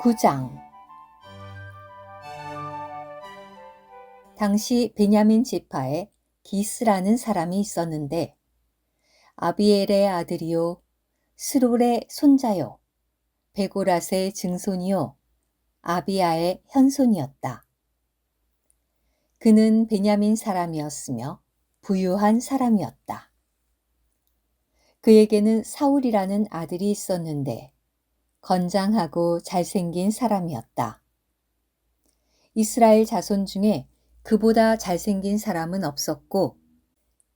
9장. 당시 베냐민 지파에 기스라는 사람이 있었는데 아비엘의 아들이요 스롤의 손자요 베고랏의 증손이요 아비야의 현손이었다. 그는 베냐민 사람이었으며 부유한 사람이었다. 그에게는 사울이라는 아들이 있었는데 건장하고 잘생긴 사람이었다. 이스라엘 자손 중에 그보다 잘생긴 사람은 없었고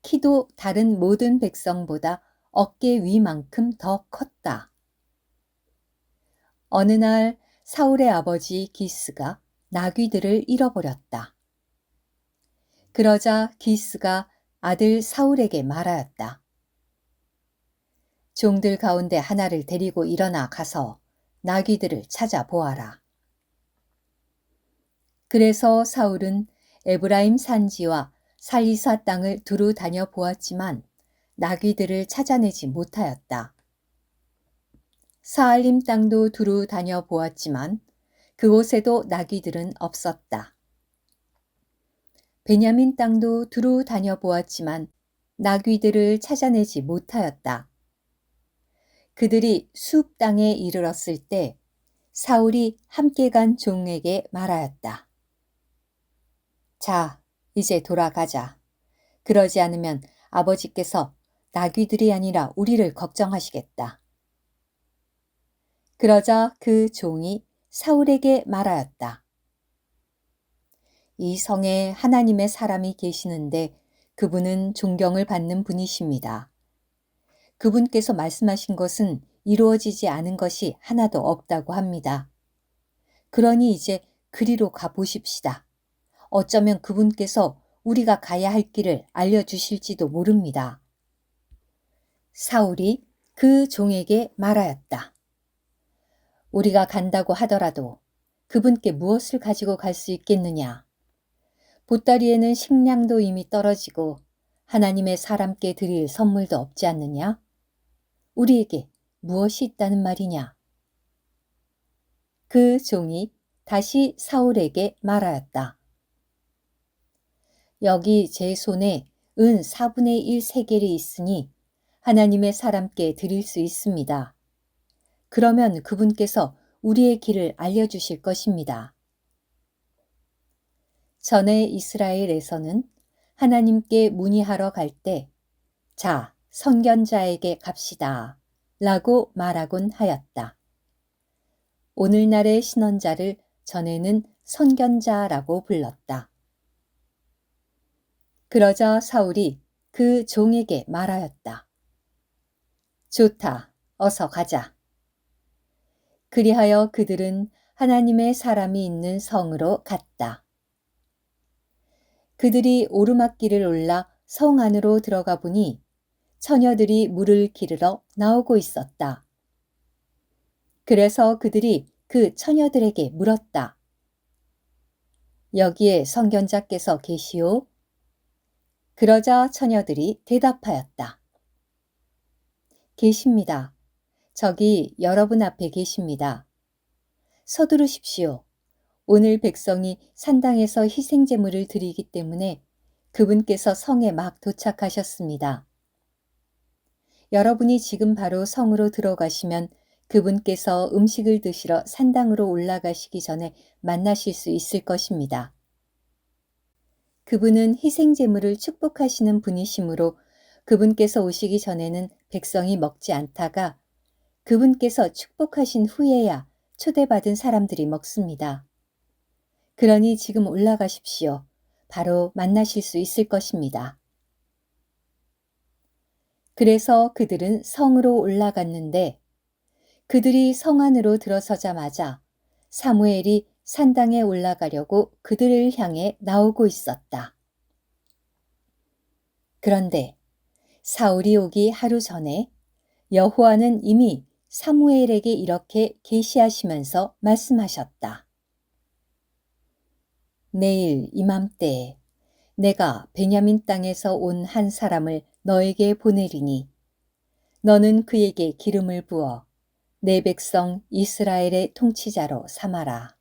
키도 다른 모든 백성보다 어깨 위만큼 더 컸다. 어느 날 사울의 아버지 기스가 나귀들을 잃어버렸다. 그러자 기스가 아들 사울에게 말하였다. 종들 가운데 하나를 데리고 일어나 가서 나귀들을 찾아보아라. 그래서 사울은 에브라임 산지와 살리사 땅을 두루 다녀보았지만 나귀들을 찾아내지 못하였다. 사알림 땅도 두루 다녀보았지만 그곳에도 나귀들은 없었다. 베냐민 땅도 두루 다녀보았지만 나귀들을 찾아내지 못하였다. 그들이 숲 땅에 이르렀을 때 사울이 함께 간 종에게 말하였다. 자, 이제 돌아가자. 그러지 않으면 아버지께서 나귀들이 아니라 우리를 걱정하시겠다. 그러자 그 종이 사울에게 말하였다. 이 성에 하나님의 사람이 계시는데 그분은 존경을 받는 분이십니다. 그분께서 말씀하신 것은 이루어지지 않은 것이 하나도 없다고 합니다. 그러니 이제 그리로 가보십시다. 어쩌면 그분께서 우리가 가야 할 길을 알려주실지도 모릅니다. 사울이 그 종에게 말하였다. 우리가 간다고 하더라도 그분께 무엇을 가지고 갈 수 있겠느냐? 보따리에는 식량도 이미 떨어지고 하나님의 사람께 드릴 선물도 없지 않느냐? 우리에게 무엇이 있다는 말이냐? 그 종이 다시 사울에게 말하였다. 여기 제 손에 은 4분의 1 세겔이 있으니 하나님의 사람께 드릴 수 있습니다. 그러면 그분께서 우리의 길을 알려주실 것입니다. 전에 이스라엘에서는 하나님께 문의하러 갈 때 자, 선견자에게 갑시다 라고 말하곤 하였다. 오늘날의 신원자를 전에는 선견자라고 불렀다. 그러자 사울이 그 종에게 말하였다. 좋다, 어서 가자. 그리하여 그들은 하나님의 사람이 있는 성으로 갔다. 그들이 오르막길을 올라 성 안으로 들어가 보니 처녀들이 물을 기르러 나오고 있었다. 그래서 그들이 그 처녀들에게 물었다. 여기에 선견자께서 계시오? 그러자 처녀들이 대답하였다. 계십니다. 저기 여러분 앞에 계십니다. 서두르십시오. 오늘 백성이 산당에서 희생제물을 드리기 때문에 그분께서 성에 막 도착하셨습니다. 여러분이 지금 바로 성으로 들어가시면 그분께서 음식을 드시러 산당으로 올라가시기 전에 만나실 수 있을 것입니다. 그분은 희생제물을 축복하시는 분이시므로 그분께서 오시기 전에는 백성이 먹지 않다가 그분께서 축복하신 후에야 초대받은 사람들이 먹습니다. 그러니 지금 올라가십시오. 바로 만나실 수 있을 것입니다. 그래서 그들은 성으로 올라갔는데 그들이 성 안으로 들어서자마자 사무엘이 산당에 올라가려고 그들을 향해 나오고 있었다. 그런데 사울이 오기 하루 전에 여호와는 이미 사무엘에게 이렇게 계시하시면서 말씀하셨다. 내일 이맘때에 내가 베냐민 땅에서 온 한 사람을 너에게 보내리니 너는 그에게 기름을 부어 내 백성 이스라엘의 통치자로 삼아라.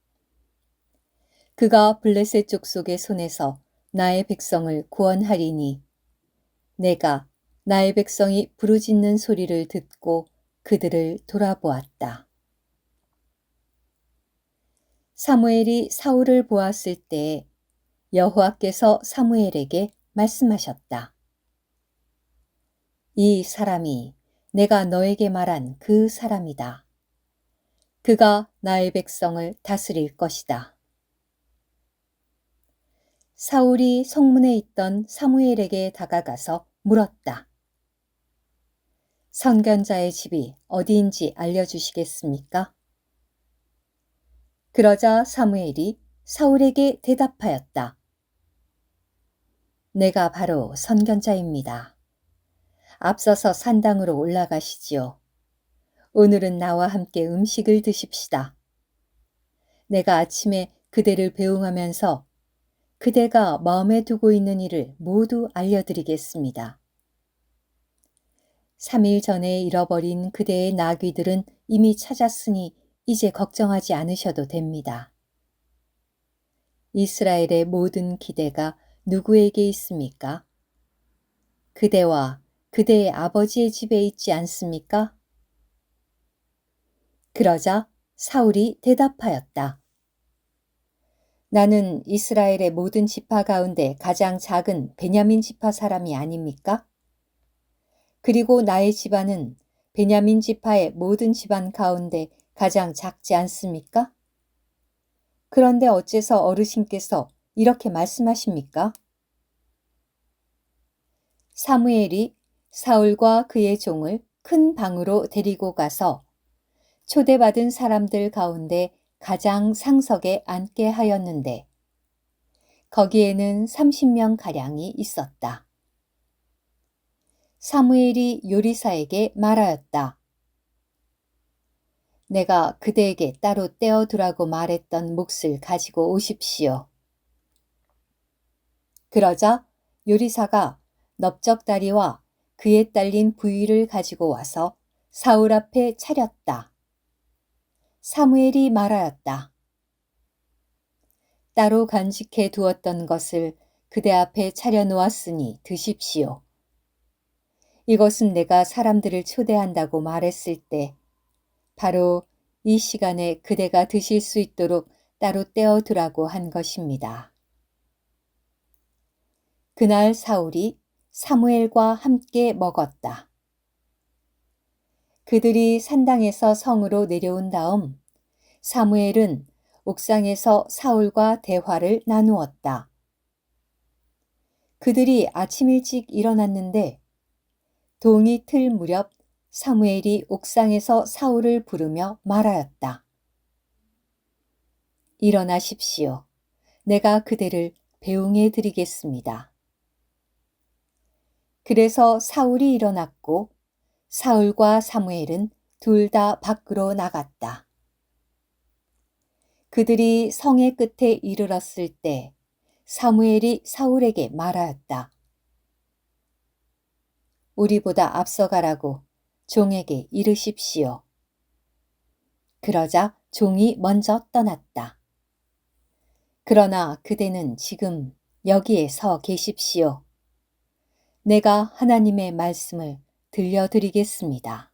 그가 블레셋 족속의 손에서 나의 백성을 구원하리니 내가 나의 백성이 부르짖는 소리를 듣고 그들을 돌아보았다. 사무엘이 사울을 보았을 때 여호와께서 사무엘에게 말씀하셨다. 이 사람이 내가 너에게 말한 그 사람이다. 그가 나의 백성을 다스릴 것이다. 사울이 성문에 있던 사무엘에게 다가가서 물었다. 선견자의 집이 어디인지 알려주시겠습니까? 그러자 사무엘이 사울에게 대답하였다. 내가 바로 선견자입니다. 앞서서 산당으로 올라가시지요. 오늘은 나와 함께 음식을 드십시다. 내가 아침에 그대를 배웅하면서 그대가 마음에 두고 있는 일을 모두 알려드리겠습니다. 3일 전에 잃어버린 그대의 나귀들은 이미 찾았으니 이제 걱정하지 않으셔도 됩니다. 이스라엘의 모든 기대가 누구에게 있습니까? 그대와 그대의 아버지의 집에 있지 않습니까? 그러자 사울이 대답하였다. 나는 이스라엘의 모든 지파 가운데 가장 작은 베냐민 지파 사람이 아닙니까? 그리고 나의 집안은 베냐민 지파의 모든 집안 가운데 가장 작지 않습니까? 그런데 어째서 어르신께서 이렇게 말씀하십니까? 사무엘이 사울과 그의 종을 큰 방으로 데리고 가서 초대받은 사람들 가운데 가장 상석에 앉게 하였는데 거기에는 30명가량이 있었다. 사무엘이 요리사에게 말하였다. 내가 그대에게 따로 떼어두라고 말했던 몫을 가지고 오십시오. 그러자 요리사가 넓적다리와 그에 딸린 부위를 가지고 와서 사울 앞에 차렸다. 사무엘이 말하였다. 따로 간직해 두었던 것을 그대 앞에 차려놓았으니 드십시오. 이것은 내가 사람들을 초대한다고 말했을 때 바로 이 시간에 그대가 드실 수 있도록 따로 떼어두라고 한 것입니다. 그날 사울이 사무엘과 함께 먹었다. 그들이 산당에서 성으로 내려온 다음 사무엘은 옥상에서 사울과 대화를 나누었다. 그들이 아침 일찍 일어났는데 동이 틀 무렵 사무엘이 옥상에서 사울을 부르며 말하였다. 일어나십시오. 내가 그대를 배웅해 드리겠습니다. 그래서 사울이 일어났고 사울과 사무엘은 둘 다 밖으로 나갔다. 그들이 성의 끝에 이르렀을 때 사무엘이 사울에게 말하였다. 우리보다 앞서가라고 종에게 이르십시오. 그러자 종이 먼저 떠났다. 그러나 그대는 지금 여기에 서 계십시오. 내가 하나님의 말씀을 들려드리겠습니다.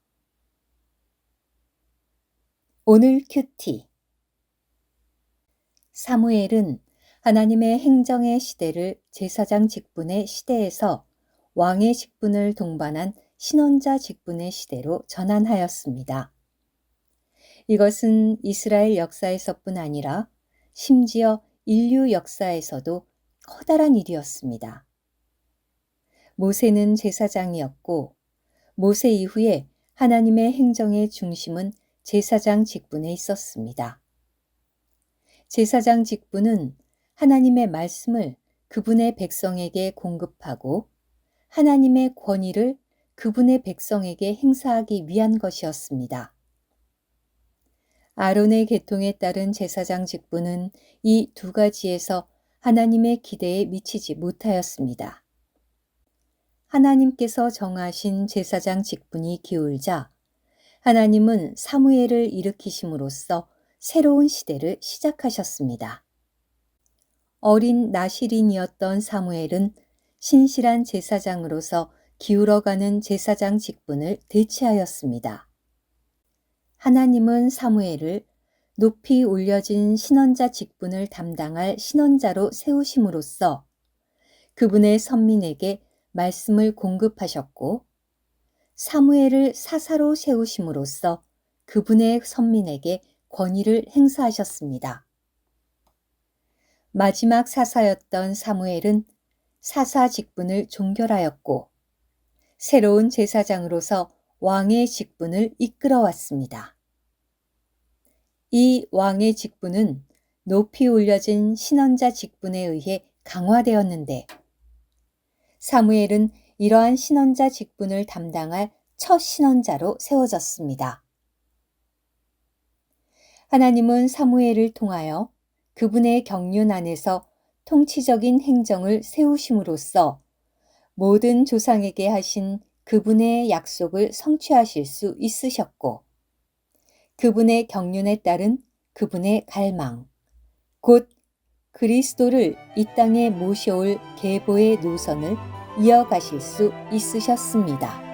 오늘 큐티. 사무엘은 하나님의 행정의 시대를 제사장 직분의 시대에서 왕의 직분을 동반한 신원자 직분의 시대로 전환하였습니다. 이것은 이스라엘 역사에서뿐 아니라 심지어 인류 역사에서도 커다란 일이었습니다. 모세는 제사장이었고 모세 이후에 하나님의 행정의 중심은 제사장 직분에 있었습니다. 제사장 직분은 하나님의 말씀을 그분의 백성에게 공급하고 하나님의 권위를 그분의 백성에게 행사하기 위한 것이었습니다. 아론의 계통에 따른 제사장 직분은 이 두 가지에서 하나님의 기대에 미치지 못하였습니다. 하나님께서 정하신 제사장 직분이 기울자 하나님은 사무엘을 일으키심으로써 새로운 시대를 시작하셨습니다. 어린 나실인이었던 사무엘은 신실한 제사장으로서 기울어가는 제사장 직분을 대체하였습니다. 하나님은 사무엘을 높이 올려진 신원자 직분을 담당할 신원자로 세우심으로써 그분의 선민에게 말씀을 공급하셨고, 사무엘을 사사로 세우심으로써 그분의 선민에게 권위를 행사하셨습니다. 마지막 사사였던 사무엘은 사사 직분을 종결하였고, 새로운 제사장으로서 왕의 직분을 이끌어왔습니다. 이 왕의 직분은 높이 올려진 신원자 직분에 의해 강화되었는데, 사무엘은 이러한 신원자 직분을 담당할 첫 신원자로 세워졌습니다. 하나님은 사무엘을 통하여 그분의 경륜 안에서 통치적인 행정을 세우심으로써 모든 조상에게 하신 그분의 약속을 성취하실 수 있으셨고, 그분의 경륜에 따른 그분의 갈망, 곧 그리스도를 이 땅에 모셔올 계보의 노선을 이어가실 수 있으셨습니다.